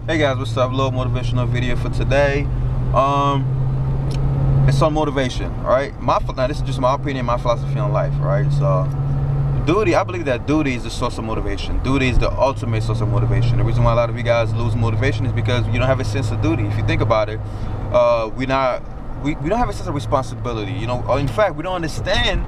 Hey guys, what's up? A little motivational video for today. It's on motivation, all right? Now this is just my opinion, my philosophy on life, all right? So duty, I believe that duty is the source of motivation. Duty is the ultimate source of motivation. The reason why a lot of you guys lose motivation is because you don't have a sense of duty. If you think about it, we don't have a sense of responsibility. You know, in fact, we don't understand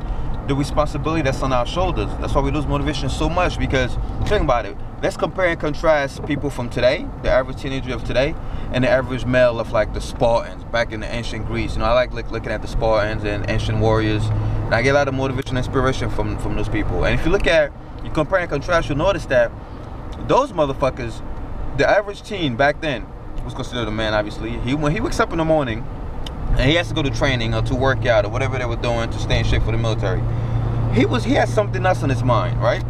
the responsibility that's on our shoulders. That's why we lose motivation so much, because think about it. Let's compare and contrast people from today, the average teenager of today, and the average male of like the Spartans back in the ancient Greece. You know, I like looking at the Spartans and ancient warriors, and I get a lot of motivation and inspiration from those people. And if you compare and contrast, you'll notice that those motherfuckers, the average teen back then was considered a man, obviously. When he wakes up in the morning and he has to go to training or to work out or whatever they were doing to stay in shape for the military, he had something else on his mind, right?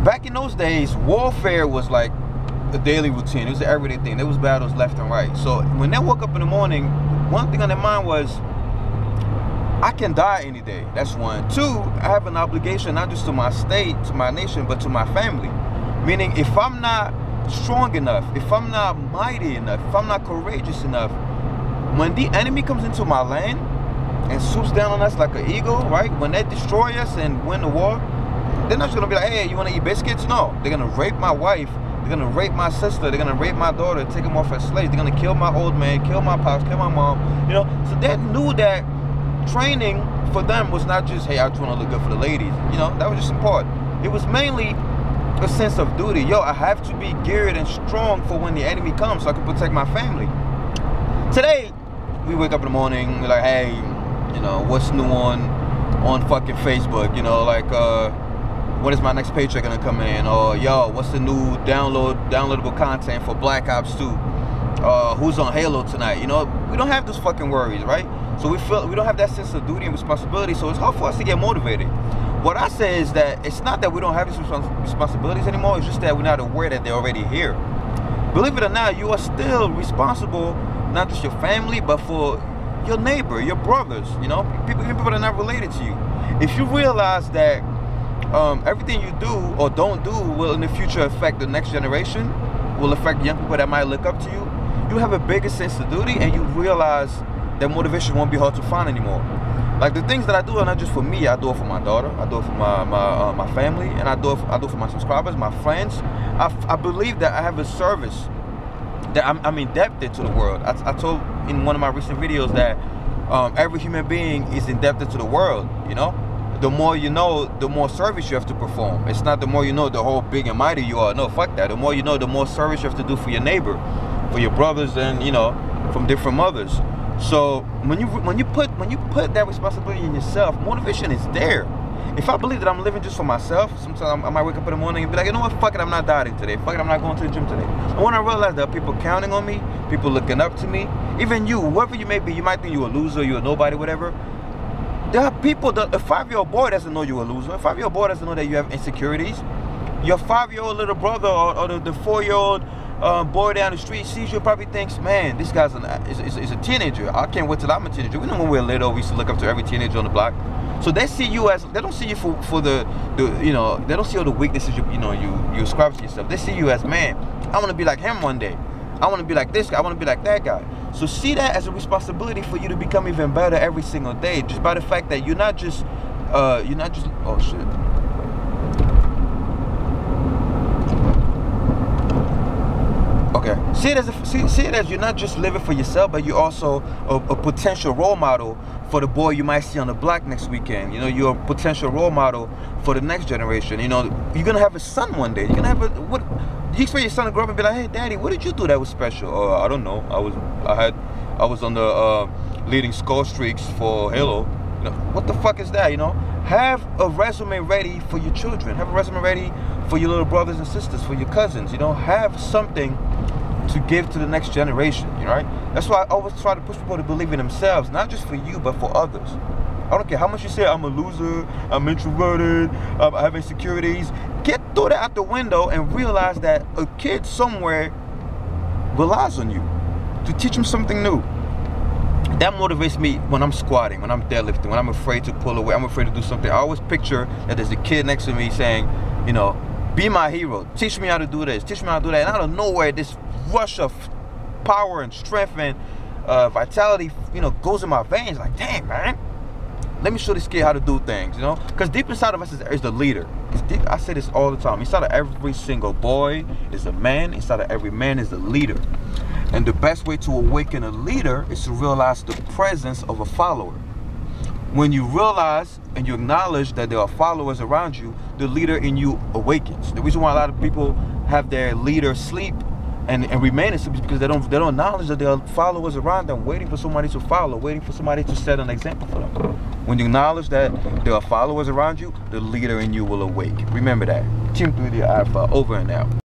Back in those days, warfare was like a daily routine. It was an everyday thing. There was battles left and right. So when they woke up in the morning, one thing on their mind was, I can die any day. That's one. Two, I have an obligation not just to my state, to my nation, but to my family. Meaning, if I'm not strong enough, if I'm not mighty enough, if I'm not courageous enough, when the enemy comes into my land and swoops down on us like an eagle, right? When they destroy us and win the war, they're not just gonna be like, hey, you wanna eat biscuits? No, they're gonna rape my wife, they're gonna rape my sister, they're gonna rape my daughter, take them off as slaves, they're gonna kill my old man, kill my pops, kill my mom, you know? So they knew that training for them was not just, hey, I just wanna look good for the ladies, you know? That was just important. It was mainly a sense of duty. Yo, I have to be geared and strong for when the enemy comes so I can protect my family. Today, we wake up in the morning, we're like, hey, you know, what's new on fucking Facebook? You know, like, when is my next paycheck gonna come in? Or, yo, what's the new downloadable content for Black Ops 2? Who's on Halo tonight? You know, we don't have those fucking worries, right? So we don't have that sense of duty and responsibility, so it's hard for us to get motivated. What I say is that it's not that we don't have these responsibilities anymore, it's just that we're not aware that they're already here. Believe it or not, you are still responsible, not just your family, but for your neighbor, your brothers, you know, even people that are not related to you. If you realize that everything you do or don't do will in the future affect the next generation, will affect young people that might look up to you, you have a bigger sense of duty, and you realize that motivation won't be hard to find anymore. Like the things that I do are not just for me. I do it for my daughter, I do it for my family, and I do it for my subscribers, my friends. I believe that I have a service that I'm indebted to the world. I told in one of my recent videos that every human being is indebted to the world, you know? The more you know, the more service you have to perform. It's not the more you know, the whole big and mighty you are. No, fuck that. The more you know, the more service you have to do for your neighbor, for your brothers, and you know, from different mothers. So when you put that responsibility in yourself, motivation is there. If I believe that I'm living just for myself, sometimes I might wake up in the morning and be like, you know what, fuck it, I'm not dieting today. Fuck it, I'm not going to the gym today. And when I realize there are people counting on me, people looking up to me, even you, whoever you may be, you might think you're a loser, you're a nobody, whatever. There are people that a 5-year-old boy doesn't know you're a loser. A 5-year-old boy doesn't know that you have insecurities. Your 5-year-old little brother or the 4-year-old boy down the street sees you, probably thinks, man, this guy's is a teenager. I can't wait till I'm a teenager. We know when we were little, we used to look up to every teenager on the block. So they see you as, they don't see you for the you know, they don't see all the weaknesses you ascribe to yourself. They see you as, man, I want to be like him one day. I want to be like this guy. I want to be like that guy. So see that as a responsibility for you to become even better every single day, just by the fact that you're not just oh shit. Okay. See it as you're not just living for yourself, but you're also a potential role model for the boy you might see on the block next weekend. You know, you're a potential role model for the next generation. You know, you're gonna have a son one day. You're gonna have a what? You expect your son to grow up and be like, hey, daddy, what did you do that was special? Oh, I don't know. I was on the leading score streaks for Halo. You know, what the fuck is that? You know, have a resume ready for your children. Have a resume ready for your little brothers and sisters, for your cousins. You know, have something to give to the next generation. You know, right? That's why I always try to push people to believe in themselves, not just for you, but for others. I don't care how much you say I'm a loser, I'm introverted, I have insecurities. Throw that out the window and realize that a kid somewhere relies on you to teach him something new. That motivates me when I'm squatting, when I'm deadlifting, when I'm afraid to pull away, I'm afraid to do something. I always picture that there's a kid next to me saying, you know, Be my hero. Teach me how to do this. Teach me how to do that. And out of nowhere, this rush of power and strength and vitality, you know, goes in my veins. Like, damn, man. Let me show this kid how to do things, you know? Because deep inside of us is the leader. I say this all the time. Inside of every single boy is a man. Inside of every man is a leader. And the best way to awaken a leader is to realize the presence of a follower. When you realize and you acknowledge that there are followers around you, the leader in you awakens. The reason why a lot of people have their leader sleep and remain asleep is because they don't acknowledge that there are followers around them waiting for somebody to follow, waiting for somebody to set an example for them. When you acknowledge that there are followers around you, the leader in you will awake. Remember that. Team 3D Alpha, over and out.